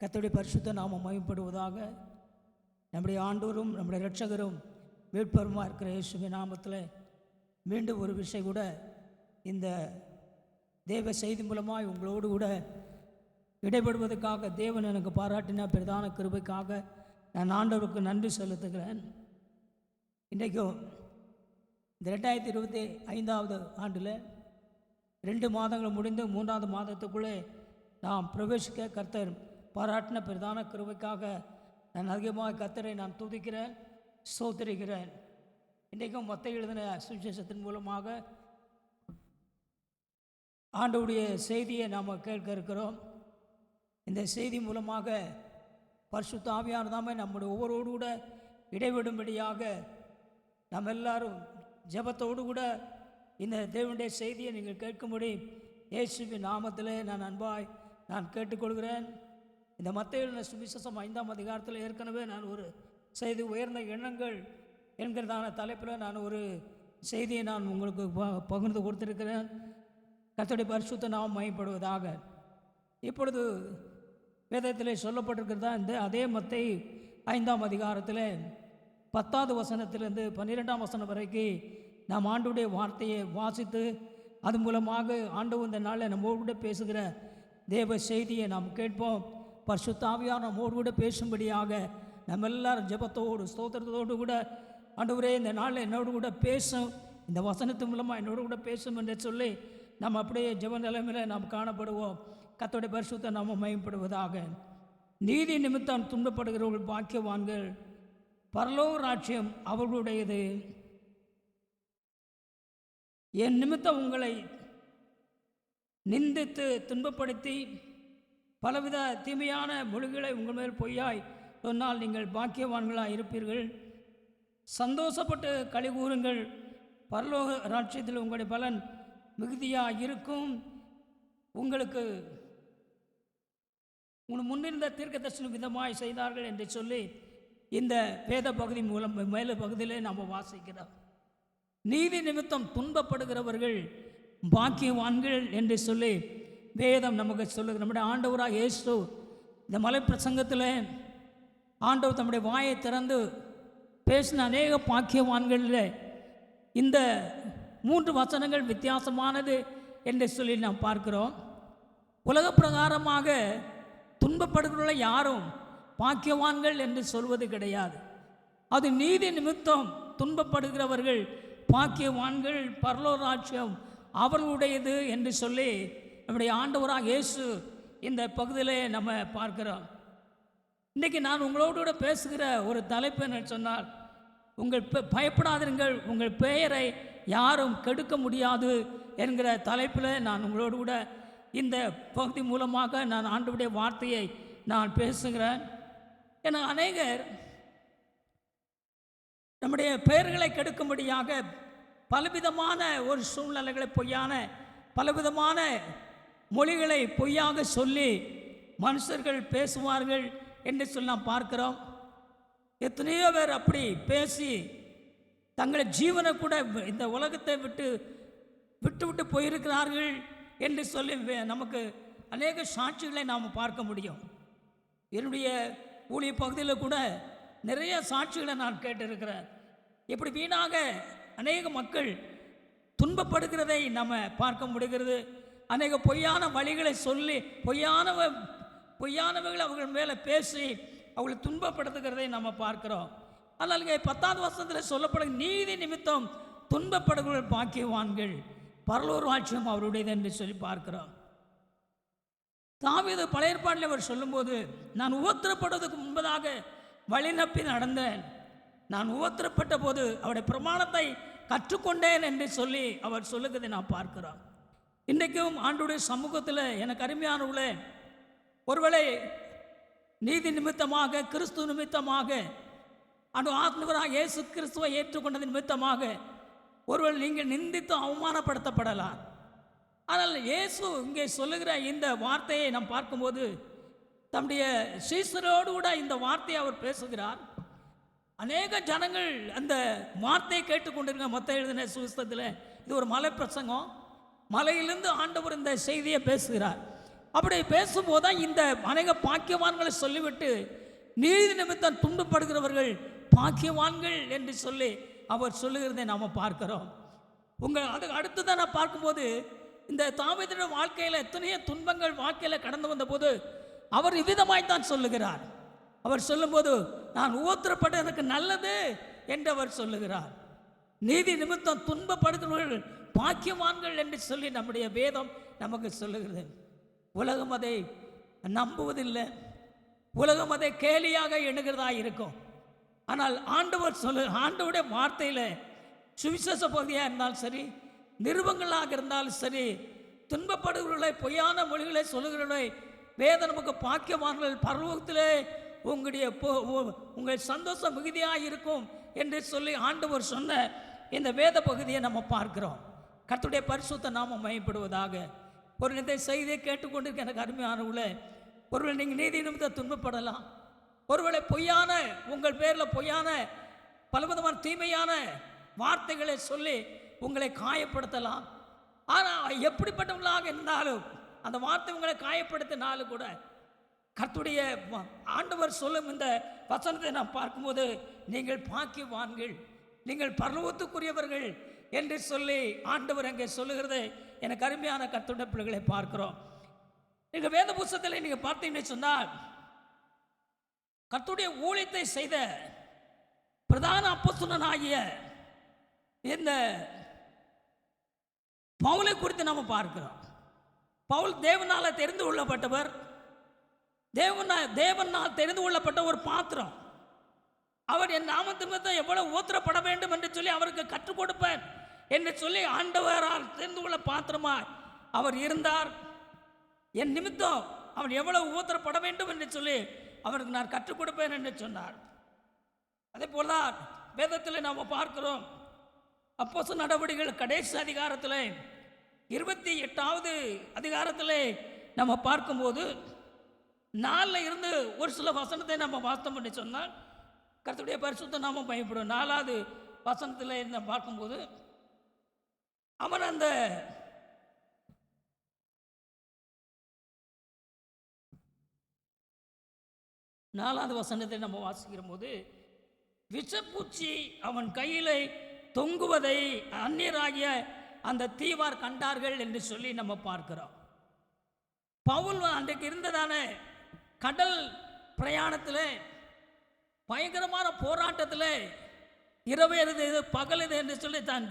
கர்த்தருடைய பரிசுத்த நாமம் மகிமைப்படுவதாக. நம்முடைய ஆண்டவரும் நம்முடைய இரட்சகரும் மீட்பருமாக இருக்கிற இயேசுவின் நாமத்தில் மீண்டும் ஒரு விஷயம் கூட இந்த தேவ செய்தி மூலமாக உங்களோடு கூட இடைபடுவதற்காக தேவன் எனக்கு பாராட்டின பிரதான கிருபைக்காக நான் ஆண்டவருக்கு நன்றி செலுத்துகிறேன். இன்றைக்கும் இந்த 2025 ஆண்டில் 2 மாதங்கள் முடிந்து 3வது மாதத்துக்குள்ளே நாம் பிரவேசிக்க கர்த்தர் பாராட்டின பிரதான கிருபைக்காக நான் அதிகமாக கர்த்தரை நான் துதிக்கிறேன், ஸ்தோத்திரிக்கிறேன். இன்றைக்கும் மத்தேயு எழுதின சுவிசேஷத்தின் மூலமாக ஆண்டவருடைய செய்தியை நாம் கேட்க இருக்கிறோம். இந்த செய்தி மூலமாக பரிசுத்த ஆவியானவராமே நம்முடைய ஒவ்வொருவரோடு கூட இடைவிடும்படியாக நம்ம எல்லாரும் ஜெபத்தோடு கூட இந்த தேவனுடைய செய்தியை நீங்கள் கேட்கும்படி இயேசுவின் நாமத்திலே நான் அன்பாய் நான் கேட்டுக்கொள்கிறேன். இந்த மத்தேயு சுவிசேஷம் 5ஆம் அதிகாரத்தில் ஏற்கனவே நான் ஒரு செய்தி உயர்ந்த எண்ணங்கள் என்கிறதான தலைப்பில் நான் ஒரு செய்தியை நான் உங்களுக்கு பகிர்ந்து கொடுத்திருக்கிறேன். கர்த்தருடைய பரிசுத்த நாமம் மகிமைப்படுவதாக. இப்பொழுது வேதத்தில் சொல்லப்பட்டிருக்கிறதா இந்த அதே மத்தேயு 5ஆம் அதிகாரத்தில் 10வது வசனத்திலிருந்து 12ஆம் வசனம் வரைக்கும் நாம் ஆண்டவருடைய வார்த்தையை வாசித்து அது மூலமாக ஆண்டவர் இந்த நாளில் நம்மோடு கூட பேசுகிற தேவ செய்தியை நாம் கேட்போம். பரிசுத்த ஆவியானவர் நம்மோடு கூட பேசும்படியாக நம்ம எல்லாரும் ஜெபத்தோடு ஸ்தோத்திரத்தோடு கூட ஆண்டவரே இந்த நாளில் என்னோடு கூட பேசும், இந்த வசனத்து மூலமாக என்னோடு கூட பேசும் என்று சொல்லி நம்ம அப்படியே ஜெப நிலைமையில் நாம் காணப்படுவோம். கர்த்தருடைய பரிசுத்த நாமம் மகிமைப்படுவதாக. நீதி நிமித்தம் துன்பப்படுகிறவர்கள் பாக்கியவான்கள், பரலோக ராஜ்யம் அவர்களுடையது. என் நிமித்தம் உங்களை நிந்தித்து துன்பப்படுத்தி பலவித தீமையான மொழிகளை உங்கள் மேல் பொய்யாய் சொன்னால் நீங்கள் பாக்கியவான்களாக இருப்பீர்கள். சந்தோஷப்பட்டு களி கூறுங்கள், பரலோக ராஜ்யத்தில் உங்களுடைய பலன் மிகுதியாக இருக்கும். உங்களுக்கு முன்னிருந்த தீர்க்கதரிசன விதமாய் செய்தார்கள் என்று சொல்லி இந்த வேத பகுதி மூலம் மேல பகுதியிலே நாம் வாசிக்கிறோம். நீதி நிமித்தம் துன்பப்படுகிறவர்கள் பாக்கியவான்கள் என்று சொல்லி வேதம் நமக்கு சொல்லுது. நம்முடைய ஆண்டவராக இயேசு இந்த மலை பிரசங்கத்தில் ஆண்டவர் தம்முடைய வாயை திறந்து பேசின அநேக பாக்கியவான்களில் இந்த 3 வசனங்கள் வித்தியாசமானது என்று சொல்லி நாம் பார்க்கிறோம். உலக பிரகாரமாக துன்பப்படுகிறவர்களை யாரும் பாக்கியவான்கள் என்று சொல்வது கிடையாது. அது நீதி நிமித்தம் துன்பப்படுகிறவர்கள் பாக்கியவான்கள், பரலோக ராஜ்யம் அவர்களுடையது என்று சொல்லி நம்முடைய ஆண்டவராக இயேசு இந்த பகுதியிலே நம்ம பார்க்கிறோம். இன்றைக்கி நான் உங்களோடு கூட பேசுகிற ஒரு தலைப்பு என்ன சொன்னால், உங்கள் பயப்படாதீர்கள், உங்கள் பெயரை யாரும் கெடுக்க முடியாது என்கிற தலைப்பில் நான் உங்களோடு கூட இந்த பகுதி மூலமாக நான் ஆண்டவருடைய வார்த்தையை நான் பேசுகிறேன். ஏன்னா அநேகர் நம்முடைய பெயர்களை கெடுக்கும்படியாக பலவிதமான ஒரு சூழ்நிலைகளை பொய்யான பலவிதமான மொழிகளை பொய்யாக சொல்லி மனுஷர்கள் பேசுவார்கள் என்று சொல்லி நாம் பார்க்கிறோம். எத்தனையோ பேர் அப்படி பேசி தங்களை ஜீவனை கூட இந்த உலகத்தை விட்டு விட்டு போயிருக்கிறார்கள் என்று சொல்லி நமக்கு அநேக சாட்சிகளை நாம் பார்க்க முடியும். என்னுடைய ஊழிய பகுதியில் கூட நிறைய சாட்சிகளை நான் கேட்டிருக்கிறேன். இப்படி வீணாக அநேக மக்கள் துன்பப்படுகிறதை நம்ம பார்க்க முடிகிறது. அநேக பொய்யான வழிகளை சொல்லி பொய்யானவர்கள் அவர்கள் மேலே பேசி அவங்களை துன்பப்படுத்துகிறதை நம்ம பார்க்கிறோம். ஆனால் இங்கே 10வது வசனத்தில் சொல்லப்படும் நீதி நிமித்தம் துன்பப்படுகிற பாக்கியவான்கள், பரலோக ராஜ்யம் அவருடையது என்று சொல்லி பார்க்கிறோம். தாவீது பழைய ஏற்பாட்டில் அவர் சொல்லும்போது, நான் உபத்திரப்படுவதற்கு முன்பதாக வழிநப்பி நடந்தேன், நான் உபத்திரப்பட்ட போது அவருடைய பிரமாணத்தை கற்றுக்கொண்டேன் என்று சொல்லி அவர் சொல்லுகிறதை நான் பார்க்கிறோம். இன்றைக்கும் ஆண்டவருடைய சமூகத்தில் எனக்கு அருமையானவர்களே, ஒருவேளை நீதி நிமித்தமாக கிறிஸ்துவ நிமித்தமாக ஆண்டவராக இயேசு கிறிஸ்துவை ஏற்றுக்கொண்டது நிமித்தமாக ஒருவேளை நீங்கள் நிந்தித்து அவமானப்படுத்தப்படலாம். ஆனால் இயேசு இங்கே சொல்லுகிற இந்த வார்த்தையை நாம் பார்க்கும்போது தம்முடைய சீசரோடு கூட இந்த வார்த்தையை அவர் பேசுகிறார். அநேக ஜனங்கள் அந்த வார்த்தையை கேட்டுக்கொண்டிருக்க. மத்தேயு எழுதின சுவிசேஷத்தில் இது ஒரு மலை பிரசங்கம். மலையிலிருந்து ஆண்டவர் இந்த செய்தியை பேசுகிறார். அப்படி பேசும்போது தான் இந்த அநேக பாக்கியவான்களை சொல்லிவிட்டு நீதி நிமித்தம் துன்பப்படுகிறவர்கள் பாக்கியவான்கள் என்று சொல்லி அவர் சொல்லுகிறதை நாம் பார்க்கிறோம். அதுக்கு அடுத்துதான் நான் பார்க்கும்போது இந்த தாவீதுடைய வாழ்க்கையில் எத்தனையோ துன்பங்கள் வாழ்க்கையில் கடந்து வந்தபோது அவர் இவ்விதமாய்த்தான் சொல்லுகிறார். அவர் சொல்லும்போது நான் உபத்திரப்பட்ட எனக்கு நல்லது என்று அவர் சொல்லுகிறார். நீதி நிமித்தம் துன்பப்படுகிறவர்கள் பாக்கியவான்கள் என்று சொல்லி நம்முடைய வேதம் நமக்கு சொல்லுகிறது. உலகம் அதை நம்புவதில்லை, உலகம் அதை கேலியாக எண்ணுகிறதா இருக்கும். ஆனால் ஆண்டவருடைய வார்த்தையில் சுவிசேஷ பகுதியாக இருந்தாலும் சரி, நிருபங்களாக இருந்தாலும் சரி, துன்பப்படுகிறவர்களை பொய்யான மொழிகளை சொல்லுகிறவர்களை வேதம் நமக்கு பாக்கியவான்கள் பரலோகத்திலே உங்கள் சந்தோஷம் மிகுதியாக இருக்கும் என்று சொல்லி ஆண்டவர் சொன்ன இந்த வேத பகுதியை நம்ம பார்க்கிறோம். கர்த்தருடைய பரிசுத்த நாமம் மகிமைப்படுவதாக. ஒரு இந்த செய்தியை கேட்டுக்கொண்டிருக்க எனக்கு அருமையானவர்களே, ஒருவேளை நீங்கள் நீதி நிமித்தம் துன்பப்படலாம், ஒருவேளை பொய்யான உங்கள் பேரில் பொய்யான பலவிதமான தீமையான வார்த்தைகளை சொல்லி உங்களை காயப்படுத்தலாம். ஆனால் எப்படிப்பட்டவங்களாக இருந்தாலும் அந்த வார்த்தை உங்களை காயப்படுத்தினாலும் கூட கர்த்தருடைய ஆண்டவர் சொல்லும் இந்த வசனத்தை நாம் பார்க்கும்போது நீங்கள் பாக்கியவான்கள், நீங்கள் பரலோகத்துக்குரியவர்கள் என்று சொல்லி ஆண்டவர் அங்கே சொல்லுகிறது. எனக்கு அருமையான கர்த்தருடைய பிள்ளைகளை பார்க்கிறோம். நீங்கள் வேத புத்தகத்தில் நீங்கள் பார்த்தீங்கன்னு சொன்னால் கர்த்தருடைய ஊழியத்தை செய்த பிரதான அப்போஸ்தலனாகிய இந்த பவுலை குறித்து நாம் பார்க்கிறோம். பவுல் தேவனால் தெரிந்து கொள்ளப்பட்டவர், தேவனால் தெரிந்து கொள்ளப்பட்ட ஒரு பாத்திரம். அவர் என் நாமத்தின் எவ்வளவு ஊத்திரப்பட வேண்டும் என்று சொல்லி அவருக்கு கற்றுக் கொடுப்பேன் என்று சொல்லி ஆண்டவரால் தெரிந்து கொள்ள பாத்திரமாய் அவர் இருந்தார். என் நிமித்தம் அவன் எவ்வளவு ஊத்திரப்பட வேண்டும் என்று சொல்லி அவருக்கு நான் கற்றுக் கொடுப்பேன் என்று சொன்னார். அதே போலதான் வேதத்தில் நாம் பார்க்கிறோம். அப்போஸ்தலர் நடவடிக்கைகள் கடைசி அதிகாரத்தில் 28வது அதிகாரத்தில் நம்ம பார்க்கும்போது 4 இருந்து ஒரு சில வசனத்தை நம்ம வாஸ்தம் பண்ணி சொன்னால் கர்த்தருடைய பரிசுத்த நாமம் பயப்படும். 4வது வசனத்தில் நம்ம பார்க்கும்போது அவன் அந்த நாலாவது வசனத்தை நம்ம வாசிக்கிற போது விஷப்பூச்சி அவன் கையிலே தொங்குவதை அந்நியராகிய அந்த தீவார் கண்டார்கள் என்று சொல்லி நம்ம பார்க்கிறோம். பவுல் அன்றைக்கு இருந்ததான கடல் பிரயாணத்தில் பயங்கரமான போராட்டத்தில் இரவு எது பகல் எது என்று சொல்லி தன்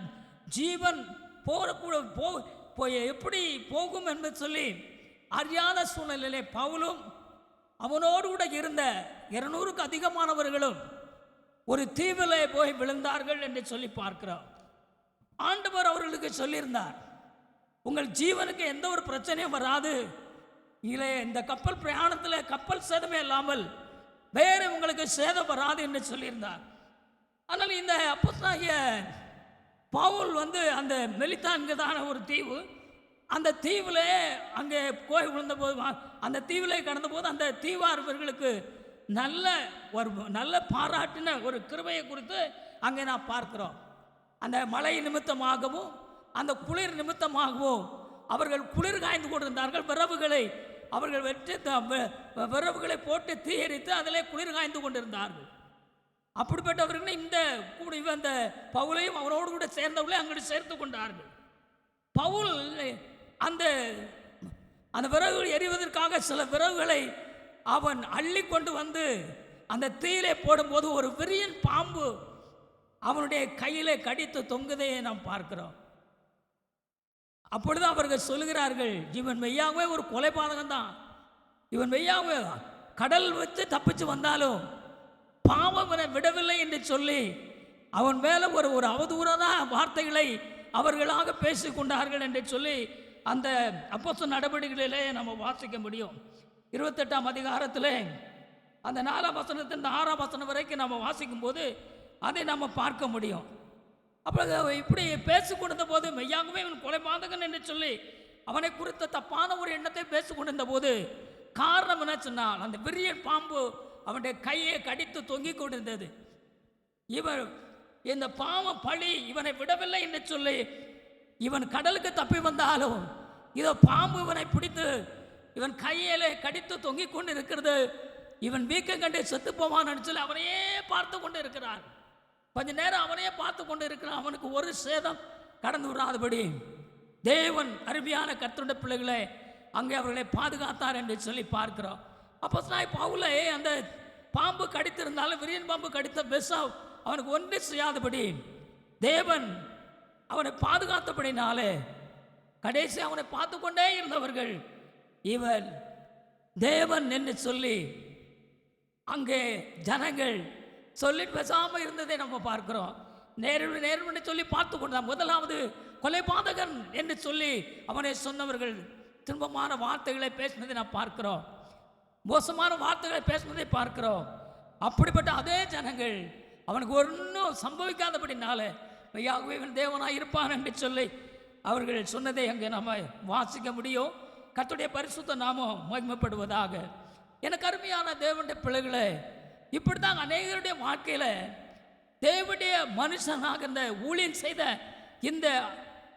ஜீவன் எப்படி போகும் என்று சொல்லி அறியாத சூழ்நிலையிலே பவுலும் அவனோடு கூட இருந்த 200க்கு அதிகமானவர்களும் ஒரு தீவிலே போய் விழுந்தார்கள் என்று சொல்லி பார்க்கிறோம். ஆண்டவர் அவர்களுக்கு சொல்லியிருந்தார், உங்கள் ஜீவனுக்கு எந்த ஒரு பிரச்சனையும் வராது, இல்லை இந்த கப்பல் பிரயாணத்தில் கப்பல் சேதமே இல்லாமல் வேறு உங்களுக்கு சேதம் வராது என்று சொல்லியிருந்தார். ஆனால் இந்த அப்போஸ்தலனாகிய பவுல் அந்த மெலித்தான்கிறதான ஒரு தீவு, அந்த தீவில் அங்கே போய் விழுந்தபோது அந்த தீவிலே கடந்தபோது அந்த தீவார்வர்களுக்கு நல்ல பாராட்டின ஒரு கிருபையை குறித்து அங்கே நான் பார்க்கிறோம். அந்த மழை நிமித்தமாகவும் அந்த குளிர் நிமித்தமாகவும் அவர்கள் குளிர் காய்ந்து கொண்டிருந்தார்கள். அவர்கள் விறகுகளை போட்டு தீயரித்து அதிலே குளிர் காய்ந்து கொண்டிருந்தார்கள். அப்படிப்பட்டவர்கள் இந்த பவுலையும் அவரோடு கூட சேர்ந்தவர்களே அங்கிட்டு சேர்த்து கொண்டார்கள். பவுல் அந்த விறகுகள் எரிவதற்காக சில விறகுகளை அவன் அள்ளி கொண்டு வந்து அந்த தீயிலே போடும்போது ஒரு விரியன் பாம்பு அவனுடைய கையிலே கடித்து தொங்குதையை நாம் பார்க்கிறோம். அப்பொழுது அவர்கள் சொல்லுகிறார்கள், இவன் மெய்யாகவே ஒரு கொலைபாதகம் தான், இவன் மெய்யாகவே கடல் வச்சு தப்பிச்சு வந்தாலும் பாவம் இவனை விடவில்லை என்று சொல்லி அவன் மேலே ஒரு அவதூறான வார்த்தைகளை அவர்களாக பேசிக்கொண்டார்கள் என்று சொல்லி அந்த அப்போஸ்தலர் நடவடிக்கைகளிலே நம்ம வாசிக்க முடியும். 28ஆம் அதிகாரத்திலே அந்த 4ஆம் வசனத்திலிருந்து 6ஆம் வசனம் வரைக்கும் நம்ம வாசிக்கும் போது அதை நம்ம பார்க்க முடியும். அப்போ இப்படி பேசி கொண்டிருந்த போது மெய்யாகவே இவன் கொலைபாதகன் என்று சொல்லி அவனை குறித்த தப்பான ஒரு எண்ணத்தை பேசி கொண்டிருந்த போது காரணம் என்ன சொன்னால், அந்த விரியன் பாம்பு அவனுடைய கையை கடித்து தொங்கிக் கொண்டிருந்தது. இவன் இந்த பாவம் பழி இவனை விடவில்லை என்று சொல்லி இவன் கடலுக்கு தப்பி வந்தாலும் இதோ பாம்பு இவனை பிடித்து இவன் கையிலே கடித்து தொங்கிக் கொண்டு இருக்கிறது, இவன் வீக்கம் கண்டு செத்து போவான்னு சொல்லி அவனையே பார்த்து கொண்டு இருக்கிறான். கொஞ்ச நேரம் அவனையே பார்த்து கொண்டு இருக்கிறான். அவனுக்கு ஒரு சேதம் கடந்து விடாதபடி தேவன் அருமையான கர்த்தருடைய பிள்ளைகளை அங்கே அவர்களை பாதுகாத்தார் என்று சொல்லி பார்க்கிறோம். அப்போஸ்தலனாகிய பவுலை அந்த பாம்பு கடித்திருந்தாலும், விரியன் பாம்பு கடித்த பெசாவ் அவனுக்கு ஒன்று செய்யாதபடி தேவன் அவனை பாதுகாத்தபடினாலே கடைசி அவனை பார்த்து கொண்டே இருந்தவர்கள் இவன் தேவன் என்று சொல்லி அங்கே ஜனங்கள் சொல்லி பேசாமல் இருந்ததை நம்ம பார்க்கிறோம். நேர்மறை சொல்லி பார்த்து கொண்டான். முதலாவது கொலைபாதகன் என்று சொல்லி அவனை சொன்னவர்கள் துன்பமான வார்த்தைகளை பேசினதை நாம் பார்க்கிறோம், மோசமான வார்த்தைகளை பேசினதை பார்க்கிறோம். அப்படிப்பட்ட அதே ஜனங்கள் அவனுக்கு ஒன்றும் சம்பவிக்காதபடினால மெய்யாகவே இவன் தேவனாக இருப்பான் என்று சொல்லி அவர்கள் சொன்னதை அங்கே நம்ம வாசிக்க முடியும். கர்த்தருடைய பரிசுத்த நாமம் மகிமைப்படுவதாக. எனக்கு அருமையான தேவனுடைய பிள்ளைகளே, இப்படித்தான் அநேகருடைய வாழ்க்கையில் தேவனுடைய மனுஷனாக இந்த ஊழியம் செய்த இந்த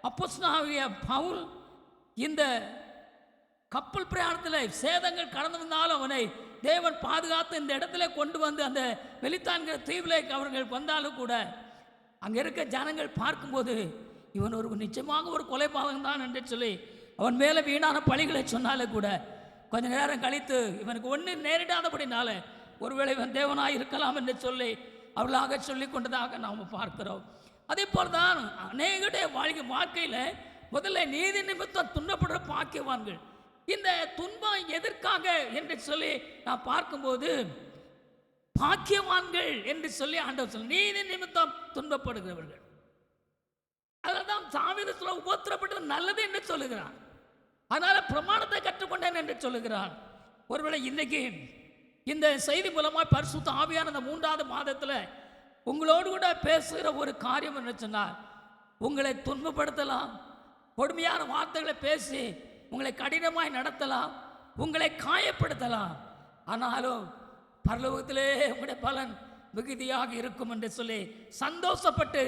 அப்போஸ்தலனாகிய பவுல் இந்த கப்பல் பிரயாணத்தில் சேதங்கள் கடந்து வந்தாலும் அவனை தேவன் பாதுகாத்து இந்த இடத்துல கொண்டு வந்து அந்த வெளித்தான்கிற தீவிலே அவர்கள் வந்தாலும் கூட அங்கே இருக்க ஜனங்கள் பார்க்கும்போது இவன் ஒரு நிச்சயமாக ஒரு கொலைபாதகம் தான் என்று சொல்லி அவன் மேலே வீணான பழிகளை சொன்னாலும் கூட கொஞ்ச நேரம் கழித்து இவனுக்கு ஒன்று நேரிடாதபடினால ஒருவேளை இவன் தேவனாக இருக்கலாம் என்று சொல்லி அவர்களாக சொல்லி கொண்டதாக நாம் பார்க்கிறோம். அதே போல் தான் அநேகருடைய வாழ்க்கையில் முதல்ல நீதி நிமித்தம் துன்பப்படுற பாக்கியவான்கள். இந்த துன்பம் எதற்காக என்று சொல்லி நான் பார்க்கும்போது பாக்கியவான்கள் என்று சொல்லி ஆண்டவர் சொல்ல, நீதி நிமித்தம் துன்பப்படுகிறவர்கள். அதனால்தான் தாவீது சொல்ல உபத்திரப்பட்டது நல்லது என்று சொல்லுகிறான். அதனால பிரமாணத்தை கற்றுக்கொண்டேன் என்று சொல்லுகிறான். ஒருவேளை இன்னைக்கு இந்த செய்தி மூலமாக பரிசுத்த ஆவியான இந்த 3வது மாதத்தில் உங்களோடு கூட பேசுகிற ஒரு காரியம் என்ன சொன்னால், உங்களை துன்பப்படுத்தலாம், கொடுமையான வார்த்தைகளை பேசி உங்களை கடினமாய் நடத்தலாம், உங்களை காயப்படுத்தலாம். ஆனாலும் பரலோகத்திலே உங்களுடைய பலன் மிகுதியாக இருக்கும் என்று சொல்லி சந்தோஷப்பட்டு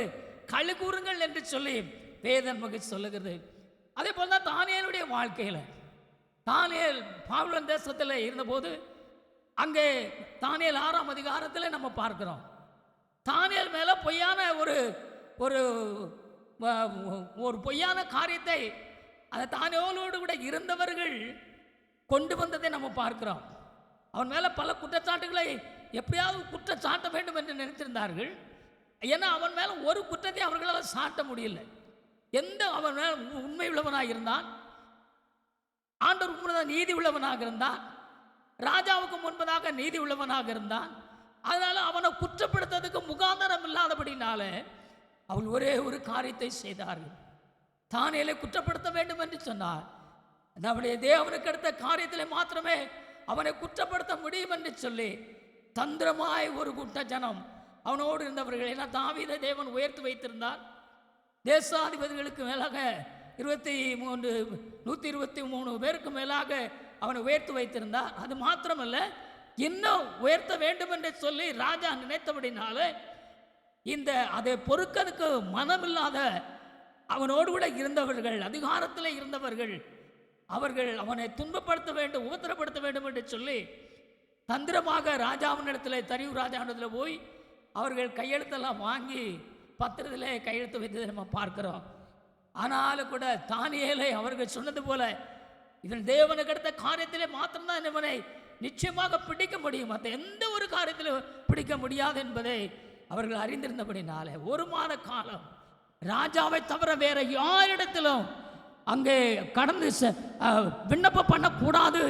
களி கூறுங்கள் என்று சொல்லி வேதம் மகிழ்ச்சி சொல்லுகிறது. அதே போல் தான் தானியேலுடைய வாழ்க்கையில், தானியேல் பாபிலோன் தேசத்தில் இருந்தபோது அங்கே தானியேல் 6ஆம் அதிகாரத்தில் நம்ம பார்க்கிறோம். தானியேல் மேலே பொய்யான ஒரு பொய்யான காரியத்தை அந்த தானியேலோடு கூட இருந்தவர்கள் கொண்டு வந்ததை நம்ம பார்க்கிறோம். அவன் மேலே பல குற்றச்சாட்டுகளை எப்படியாவது குற்றச்சாட்ட வேண்டும் என்று நினைத்திருந்தார்கள். ஏன்னா அவன் மேலே ஒரு குற்றத்தை அவர்களால் சாட்ட முடியல. அவன் மேலே உண்மை உள்ளவனாக இருந்தான், ஆண்டவர் முன்பதாக நீதி உள்ளவனாக இருந்தான், ராஜாவுக்கு முன்பதாக நீதி உள்ளவனாக இருந்தான். அதனால அவனை குற்றப்படுத்துறதுக்கு முகாந்தரம் இல்லாதபடினால அவள் ஒரே ஒரு காரியத்தை செய்தார்கள். தானியேலை குற்றப்படுத்த வேண்டும் என்று சொன்னார். நம்முடைய தேவனுக்கு அடுத்த காரியத்தில் மாத்திரமே அவனை குற்றப்படுத்த முடியும் என்று சொல்லி தந்திரமாய் ஒரு கூட்ட ஜனம் அவனோடு இருந்தவர்கள். ஏன்னா தாவீதை தேவன் உயர்த்தி வைத்திருந்தார். தேசாதிபதிகளுக்கு மேலாக 123 பேருக்கு மேலாக அவனை உயர்த்தி வைத்திருந்தார். அது மாத்திரமல்ல, இன்னும் உயர்த்த வேண்டும் என்று சொல்லி ராஜா நினைத்தபடினால அதை பொறுக்கிறதுக்கு மனமில்லாத அவனோடு கூட இருந்தவர்கள், அதிகாரத்தில் இருந்தவர்கள், அவர்கள் அவனை துன்பப்படுத்த வேண்டும், உபத்திரப்படுத்த வேண்டும் என்று சொல்லி தந்திரமாக ராஜாவினிடத்தில், தரிவு ராஜாவினிடத்தில் போய் அவர்கள் கையெழுத்தெல்லாம் வாங்கி பத்திரத்திலே கையெழுத்து வைத்ததை நம்ம பார்க்கிறோம். ஆனாலும் கூட தானியேலை அவர்கள் சொன்னது போல இவன் தேவனுக்கு அடுத்த காரியத்திலே மாத்திரம்தான் இவனை நிச்சயமாக பிடிக்க முடியும், மற்ற எந்த ஒரு காரியத்திலும் பிடிக்க முடியாது என்பதை அவர்கள் அறிந்திருந்தபடினாலே 1 மாத காலம் ராஜாவை தவிர வேற யாரிடத்திலும் அங்கே கடந்து விண்ணப்பம் பண்ணக்கூடாது,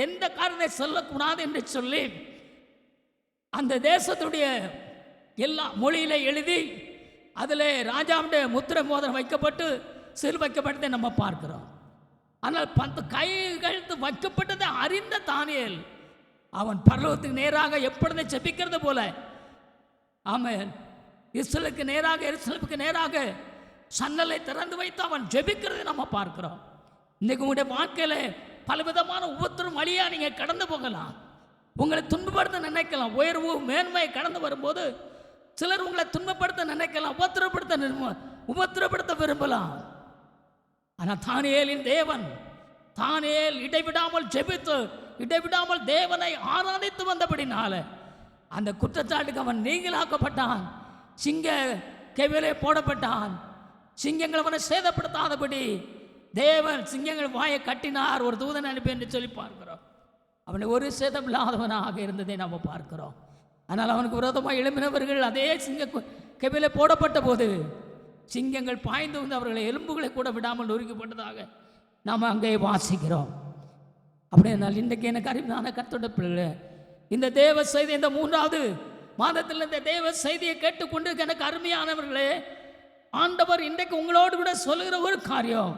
எந்த காரியத்தை சொல்லக்கூடாது என்று சொல்லி அந்த தேசத்துடைய எல்லா மொழியில எழுதி அதில் ராஜாவுடைய முத்திரை மோதிரம் வைக்கப்பட்டு சில் வைக்கப்பட்டதை நம்ம பார்க்கிறோம். ஆனால் 10 கைகழுத்து வைக்கப்பட்டதை அறிந்த தானியேல் அவன் பரலோகத்துக்கு நேராக எப்பொழுது ஜெபிக்கிறது போல, ஆமென், இஸ்ரவேலுக்கு நேராக, எருசலேமுக்கு நேராக சன்னலை திறந்து வைத்து அவன் ஜெபிக்கிறதை நம்ம பார்க்கிறோம். இன்னைக்கு உங்களுடைய வாழ்க்கையில் பலவிதமான உபத்திரம் வழியா நீங்கள் கடந்து போகலாம், உங்களை துன்பப்படுத்த நினைக்கலாம். உயர்வு மேன்மை கடந்து வரும்போது சிலர் உங்களை துன்பப்படுத்த நினைக்கலாம், உபத்திரப்படுத்த விரும்பலாம். ஆனால் தானியேலின் தேவன் தானியேல் இடைவிடாமல் ஜெபித்து இடைவிடாமல் தேவனை ஆராதித்து வந்தபடினால அந்த குற்றச்சாட்டுக்கு அவன் நீங்களாக்கப்பட்டான். சிங்க கெவிலே போடப்பட்டான். சிங்கங்கள் அவனை சேதப்படுத்தாதபடி தேவன் சிங்கங்கள் வாயை கட்டினார். ஒரு தூதன் அனுப்பி என்று சொல்லி பார்க்கிறோம். அவனை ஒரு சேதம் இல்லாதவனாக இருந்ததை நாம் பார்க்கிறோம். ஆனால் அவனுக்கு விரோதமாக எழுப்பினவர்கள் அதே சிங்க கெவிலே போடப்பட்ட போது சிங்கங்கள் பாய்ந்து வந்து அவர்களை எலும்புகளை கூட விடாமல் நொறுக்கப்பட்டதாக நாம் அங்கே வாசிக்கிறோம். அப்படினால் இன்றைக்கு எனக்கு அருமையான கர்த்தருடைய பிள்ளைகளே, இந்த தேவ செய்தி இந்த 3வது மாதத்தில் இந்த தேவ செய்தியை கேட்டுக்கொண்டு எனக்கு அருமையானவர்களே, ஆண்டவர் இன்றைக்கு உங்களோடு கூட சொல்லுகிற ஒரு காரியம்,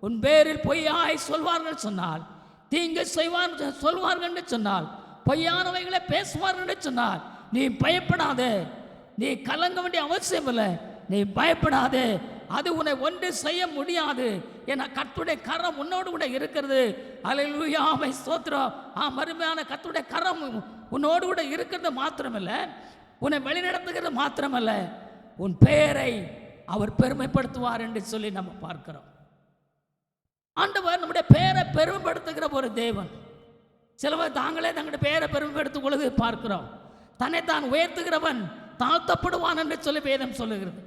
உன் பேரில் பொய்யாய் சொல்வார்கள் சொன்னால், தீங்கு சொல்வார்கள் என்று சொன்னால், பொய்யானவைகளை பேசுவார்கள் என்று சொன்னால், நீ பயப்படாதே, நீ கலங்க வேண்டிய அவசியம் இல்லை, நீ பயப்படாதே, அது உன்னை ஒன்று செய்ய முடியாது. ஏன்னா கர்த்தருடைய கரம் உன்னோடு கூட இருக்கிறது. அல்லேலூயா, ஆமென், ஸ்தோத்திரம். அருமையான கர்த்தருடைய கரம் உன்னோடு கூட இருக்கிறது மாத்திரமல்ல, உன்னை வழிநடத்துகிறது மாத்திரமல்ல, உன் பெயரை அவர் பெருமைப்படுத்துவார் என்று சொல்லி நம்ம பார்க்கிறோம். ஆண்டவர் நம்முடைய பெயரை பெருமைப்படுத்துகிற ஒரு தேவன். சிலவர் தாங்களே தங்களுடைய பெயரை பெருமைப்படுத்திக் கொள்வது பார்க்கிறோம். தன்னைத்தான் உயர்த்துகிறவன் தாழ்த்தப்படுவான் என்று சொல்லி வேதம் சொல்லுகிறது.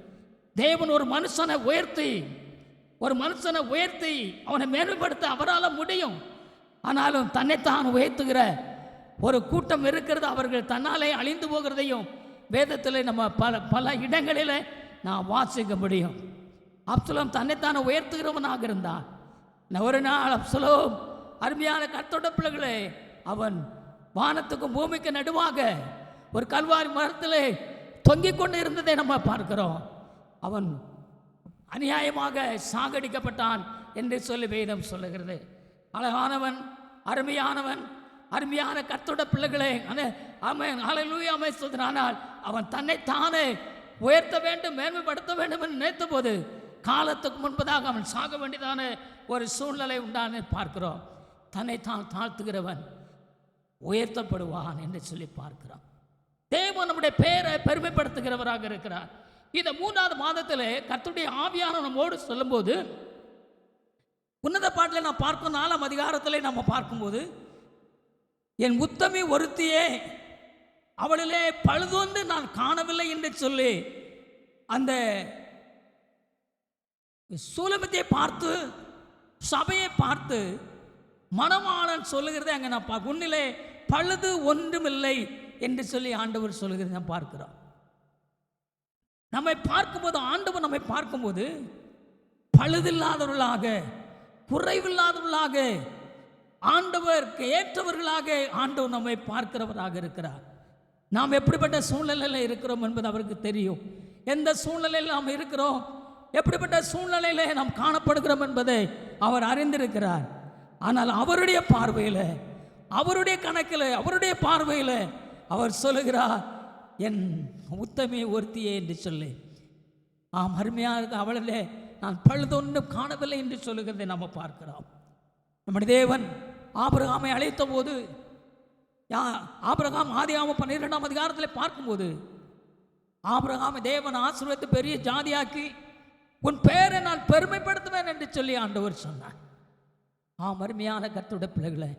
தேவன் ஒரு மனுஷனை உயர்த்தி அவனை மேன்மைப்படுத்த அவரால் முடியும். ஆனாலும் தன்னைத்தான் உயர்த்துகிற ஒரு கூட்டம் இருக்கிறது. அவர்கள் தன்னாலே அழிந்து போகிறதையும் வேதத்தில் நம்ம பல இடங்களில் நான் வாசிக்க முடியும். அப்சலோம் தன்னைத்தானே உயர்த்துகிறவனாக இருந்தான். ஒரு நாள் அப்சலோம் அருமையான கர்த்தருடைய பிள்ளைகளே, அவன் வானத்துக்கும் பூமிக்கு நடுவாக ஒரு கல்வாரி மரத்தில் தொங்கிக் கொண்டு இருந்ததை நம்ம பார்க்கிறோம். அவன் அநியாயமாக சாகடிக்கப்பட்டான் என்று சொல்லி வேதம் சொல்லுகிறது. அழகானவன், அருமையான கர்த்தருடைய பிள்ளைகளே, அல்லேலூயா, ஆனால் அவன் தன்னைத்தானே உயர்த்த வேண்டும், மேன்மைப்படுத்த வேண்டும் என்று நினைத்த போது காலத்துக்கு முன்பதாக அவன் சாக வேண்டியதான ஒரு சூழ்நிலை உண்டான பார்க்கிறோம். தன்னைத்தான் தாழ்த்துகிறவன் உயர்த்தப்படுவான் என்று சொல்லி பார்க்கிறோம். தேவன் நம்முடைய பெயரை பெருமைப்படுத்துகிறவராக இருக்கிறார். இந்த 3வது மாதத்தில் கர்த்தருடைய ஆவியானவர் நம்மோடு சொல்லும்போது, உன்னத பாட்டில் நான் பார்க்கும் 4ஆம் அதிகாரத்தில் நம்ம பார்க்கும்போது, என் உத்தமி ஒருத்தியே, அவளிலே பழுதொன்று நான் காணவில்லை என்று சொல்லி அந்த சூலமத்தை பார்த்து சபையை பார்த்து மணவாளன் சொல்லுகிறதை அங்கே நான் உன்னிலே பழுது ஒன்றுமில்லை என்று சொல்லி ஆண்டவர் சொல்லுகிறதை நான் பார்க்கிறோம். நம்மை பார்க்கும்போது, ஆண்டவர் நம்மை பார்க்கும்போது பழுதில்லாதவர்களாக, குறைவில்லாதவர்களாக, ஆண்டவருக்கு ஏற்றவர்களாக ஆண்டவர் நம்மை பார்க்கிறவராக இருக்கிறார். நாம் எப்படிப்பட்ட சூழ்நிலையில் இருக்கிறோம் என்பது அவருக்கு தெரியும். எந்த சூழ்நிலையில் நாம் இருக்கிறோம், எப்படிப்பட்ட சூழ்நிலையிலே நாம் காணப்படுகிறோம் என்பதை அவர் அறிந்திருக்கிறார். ஆனால் அவருடைய பார்வையில், அவருடைய கணக்கில், அவருடைய பார்வையில் அவர் சொல்லுகிறார், என் உத்தமி ஒருத்தியே என்று சொல்லி. அருமையாக அவளிலே நான் பழுதொன்றும் காணவில்லை என்று சொல்லுகிறதை நம்ம பார்க்கிறோம். நம்முடைய தேவன் ஆபிரகாமை அழைத்த போது, ஆபிரகாம் ஆதியாகமம் 12ஆம் அதிகாரத்தில் பார்க்கும்போது, ஆபிரகாமை தேவன் ஆசீர்வதித்து பெரிய ஜாதியாக்கி உன் பெயரை நான் பெருமைப்படுத்துவேன் என்று சொல்லி ஆண்டவர் சொன்னார். அருமையான கர்த்தருடைய பிள்ளைகளை,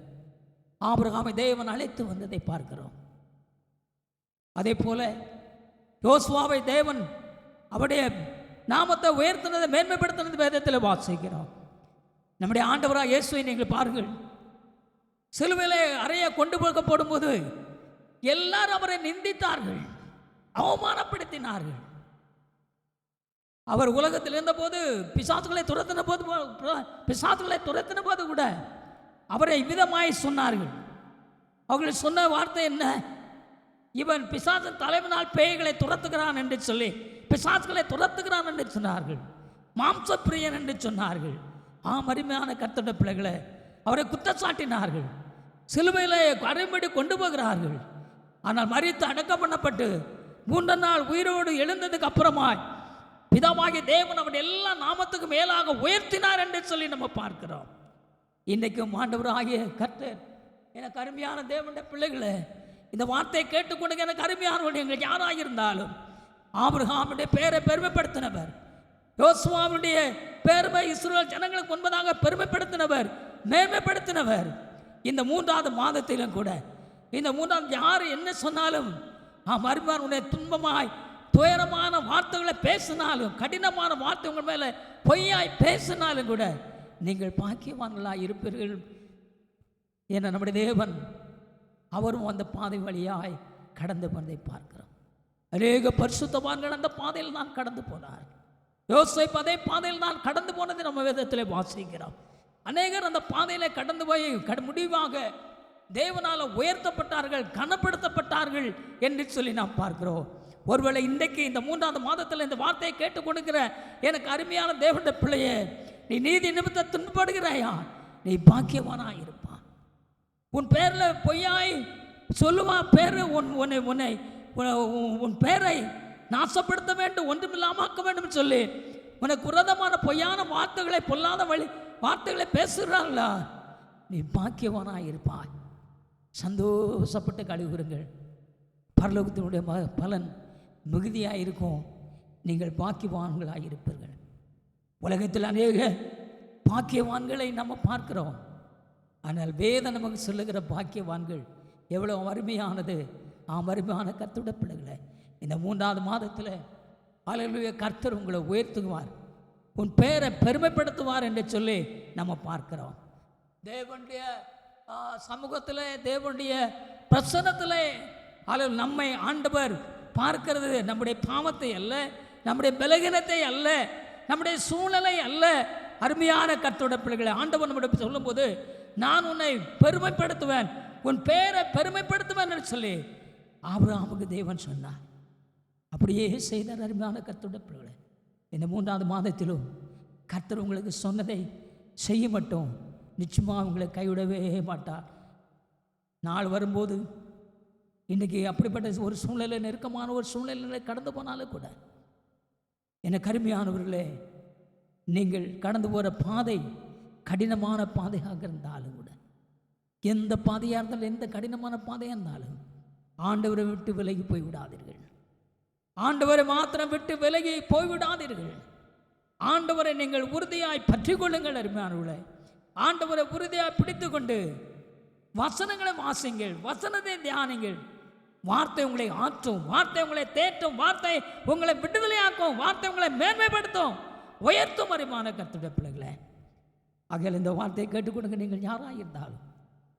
ஆபிரகாமை தேவன் அழைத்து வந்ததை பார்க்கிறோம். அதே போல யோசுவாவை தேவன் அவருடைய நாமத்தை உயர்த்தினதை, மேன்மைப்படுத்தினது வேதத்தில் வாசிக்கிறோம். நம்முடைய ஆண்டவராக இயேசுவை நீங்கள் பாருங்கள். சிலுவையிலே அறைய கொண்டு போகப்படும் போது எல்லாரும் அவரை நிந்தித்தார்கள், அவமானப்படுத்தினார்கள். அவர் உலகத்தில் இருந்தபோது பிசாசுகளை துரத்தின போது கூட அவரை விதமாய் சொன்னார்கள். அவர்கள் சொன்ன வார்த்தை என்ன? இவன் பிசாசின் தலைவனால் பேய்களை துரத்துகிறான் என்று சொல்லி பிசாசுகளை துரத்துகிறான் என்று சொன்னார்கள். மாம்சப்பிரியன் என்று சொன்னார்கள். அருமையான கர்த்தருடைய பிள்ளைகளை, அவரை குற்றச்சாட்டினார்கள். சிலுவையிலே அறைம்படி கொண்டு போகிறார்கள். ஆனால் மரித்து அடக்கம் பண்ணப்பட்டு 3 நாள் உயிரோடு எழுந்ததுக்கு அப்புறமாய் பிதாவாகிய தேவன் அவன் எல்லா நாமத்துக்கு மேலாக உயர்த்தினார் என்று சொல்லி நம்ம பார்க்கிறோம். இன்றைக்கும் ஆண்டவராகிய கர்த்தர், எனக்கு அருமையான தேவனுடைய பிள்ளைகளை, இந்த வார்த்தையை கேட்டுக்கொண்டு எனக்கு அருமையானவர்கள் எங்களுக்கு யாராக இருந்தாலும், ஆபிரகாமுடைய பெயரை பெருமைப்படுத்தினவர், யோசுவாவுடைய பெருமை இஸ்ரவேல் ஜனங்களுக்கு முன்பதாக பெருமைப்படுத்தினவர், மேன்மைப்படுத்தினவர். இந்த 3வது மாதத்திலும் கூட இந்த 3வது யார் என்ன சொன்னாலும் மறுபடியும் உன்னை துன்பமாய் துயரமான வார்த்தைகளை பேசினாலும், கடினமான வார்த்தை உங்கள் மேலே பொய்யாய் பேசினாலும் கூட நீங்கள் பாக்கியவான்களாய் இருப்பீர்கள் என நம்முடைய தேவன் அவரும் அந்த பாதை வழியாய் கடந்து போனதை பார்க்கிறோம். அநேக பரிசுத்தவான்கள் அந்த பாதையில் நான் கடந்து போனார். யோசேப்பு அதே பாதையில் நான் கடந்து போனதை நம்ம வேதத்தில் வாசிக்கிறோம். அநேகர் அந்த பாதையில கடந்து போய் முடிவாக தேவனால உயர்த்தப்பட்டார்கள், கனப்படுத்தப்பட்டார்கள் என்று சொல்லி நாம் பார்க்கிறோம். ஒருவேளை இன்றைக்கு இந்த 3வது மாதத்தில் இந்த வார்த்தையை கேட்டுக் கொடுக்கிற எனக்கு அருமையான தேவனுடைய பிள்ளையே, நீ நீதி நிமித்தம் துன்பப்படுகிறாயா, நீ பாக்கியவானா இருப்பான். உன் பேரில் பொய்யாய் சொல்லுவா பேரு உன் பேரை நாசப்படுத்த வேண்டும், ஒன்றுமில்லாமாக்க வேண்டும் சொல்லி உனக்கு உரதமான பொய்யான வார்த்தைகளை, பொல்லாத வார்த்தைகளை பேசுகிறாங்களா, நீ பாக்கியவானா இருப்பாய். சந்தோஷப்பட்டு கழுவுங்கள், பரலோகத்தினுடைய பலன் மிகுதியாக இருக்கும். நீங்கள் பாக்கியவான்களாக இருப்பீர்கள். உலகத்தில் அநேக பாக்கியவான்களை நம்ம பார்க்கிறோம். ஆனால் வேதம் நமக்கு சொல்லுகிற பாக்கியவான்கள் எவ்வளோ அருமையானது. அருமையான கர்த்தருடைய பிள்ளைகளை, இந்த 3வது மாதத்தில் அல்லேலூயா கர்த்தர் உங்களை உயர்த்துவார், உன் பெயரை பெருமைப்படுத்துவார் என்று சொல்லி நம்ம பார்க்கிறோம். தேவனுடைய சமூகத்தில், தேவனுடைய பிரசன்னத்தில் அல்லது நம்மை ஆண்டவர் பார்க்கிறது நம்முடைய பாவத்தை அல்ல, நம்முடைய பலகீனத்தை அல்ல, நம்முடைய சூழ்நிலை அல்ல. அருமையான கர்த்தருடைய பிள்ளைகளை, ஆண்டவர் நம்முடைய சொல்லும்போது நான் உன்னை பெருமைப்படுத்துவேன், உன் பெயரை பெருமைப்படுத்துவேன் என்று சொல்லி ஆபிரகாமுக்கு தேவன் சொன்னார். அப்படியே செய்தார். அருமையான கர்த்தருடைய பிள்ளைகளை, இந்த 3வது மாதத்திலும் கர்த்தர் உங்களுக்கு சொன்னதை செய்ய மாட்டோம், நிச்சயமாக உங்களை கைவிடவே மாட்டார். நாள் வரும்போது இன்றைக்கி அப்படிப்பட்ட ஒரு சூழ்நிலை, நெருக்கமான ஒரு சூழ்நிலை கடந்து போனாலும் கூட, எனக்கு அருமையானவர்களே, நீங்கள் கடந்து போகிற பாதை கடினமான பாதையாக இருந்தாலும் கூட, எந்த பாதையாக இருந்தாலும், எந்த கடினமான பாதையாக இருந்தாலும் ஆண்டவரை விட்டு விலகி போய்விடாதீர்கள். ஆண்டவரை மாத்திரம் விட்டு விலகி போய்விடாதீர்கள். ஆண்டவரை நீங்கள் உறுதியாய் பற்றி கொள்ளுங்கள். அருமையானவர்களே, ஆண்டவரை உறுதியாய் பிடித்து கொண்டு வசனங்களை வாசிங்கள், வசனத்தை தியானிங்கள். வார்த்தை உங்களை ஆற்றும், வார்த்தை உங்களை தேற்றும், வார்த்தை உங்களை விடுதலையாக்கும், வார்த்தை உங்களை மேன்மைப்படுத்தும், உயர்த்தும். அருமையான கர்த்தருடைய பிள்ளைகளே, ஆகையால் இந்த வார்த்தையை கேட்டுக்கொடுங்க. நீங்கள் யாராக இருந்தாலும்,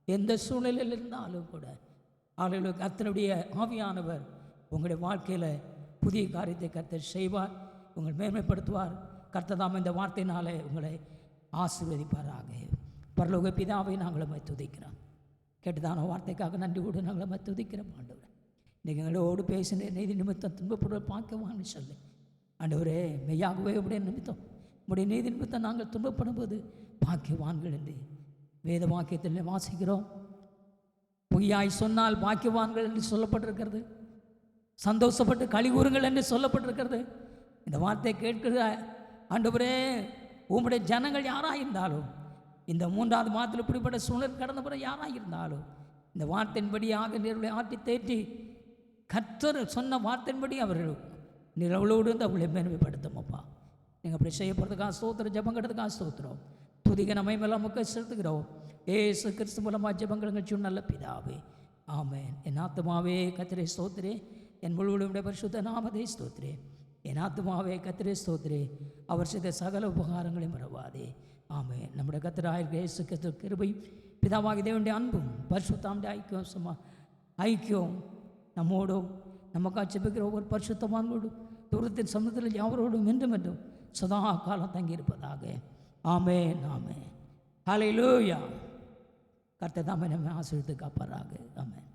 எந்த சூழ்நிலையில் இருந்தாலும் கூட ஆளுநர் கர்த்தருடைய ஆவியானவர் உங்களுடைய வாழ்க்கையில் புதிய காரியத்தை கர்த்தர் செய்வார், உங்களை மேன்மைப்படுத்துவார். கர்த்தர் தாம் இந்த வார்த்தையினாலே உங்களை ஆசீர்வதிப்பாராக. பரலோக பிதாவை நாங்கள் துதிக்கிறோம். கேட்டுதான வார்த்தைக்காக நன்றி கூட நாங்கள் துதிக்கிறோம். ஆண்டவர், நீங்கள் எங்களோடு பேசின நீதி நிமித்தம் துன்பப்படுவ பார்க்கவான்னு சொல்லி, ஆண்டவரே மெய்யாகவே உடைய நிமித்தம், உடைய நீதி நிமித்தம் நாங்கள் துன்பப்படும்போது பாக்கியவான்கள் என்று வேத வாக்கியத்தில் வாசிக்கிறோம். பொய்யாய் சொன்னால் பாக்கியவான்கள் என்று சொல்லப்பட்டிருக்கிறது, சந்தோஷப்பட்டு கழிவுறுங்கள் என்று சொல்லப்பட்டிருக்கிறது. இந்த வார்த்தையை கேட்கிற ஆண்டவரே, உம்முடைய ஜனங்கள் யாராக இருந்தாலும், இந்த 3வது மாதத்தில் இப்படிப்பட்ட சூழல் கடந்த பிற யாராக இருந்தாலும், இந்த வார்த்தையின்படியாக நீர்களை ஆட்டி தேற்றி கர்த்தர் சொன்ன வார்த்தையின்படி அவர்கள் நிலவளோடு வந்து அவங்களை மேன்மைப்படுத்துமப்பா. நீங்கள் அப்படி செய்யப்படுறதுக்காக ஸ்தோத்திரம், ஜெபம் கட்டுறதுக்காக ஸ்தோத்திரம், துதிக்க நம்மை மேலே நமக்கு செலுத்துகிறோம். ஏசு கிறிஸ்து மூலமாக ஜெபங்கள் நிகழ்ச்சியும் நல்ல பிதாவே, ஆமென். என் ஆத்துமாவே கர்த்தரை ஸ்தோத்திரே, என் முழுவதுடைய பரிசுத்த நாமத்தை ஸ்தோத்திரே. என் ஆத்துமாவே கர்த்தரை ஸ்தோத்திரே, அவர் செய்த சகல உபகாரங்களையும் மறவாதே. ஆமென். நம்முடைய கர்த்தராகிய இயேசு கிறிஸ்து கிருபையும் பிதாவாகிய தேவனுடைய அன்பும் பரிசுத்தாவுடைய ஐக்கியம் நம்மோடும் நமக்காக ஜெபிக்கிற ஒவ்வொரு பரிசுத்தவான்களோடும் தூரத்தின் சமூகத்தில் யாவரோடும் என்றும் என்றும் சதா காலம் தங்கியிருப்பதாக. ஆமென், ஆமென். ஹல்லேலூயா. கர்த்தர் தாமே நம்மை ஆசீர்வதித்து காப்பாராக. ஆமென்.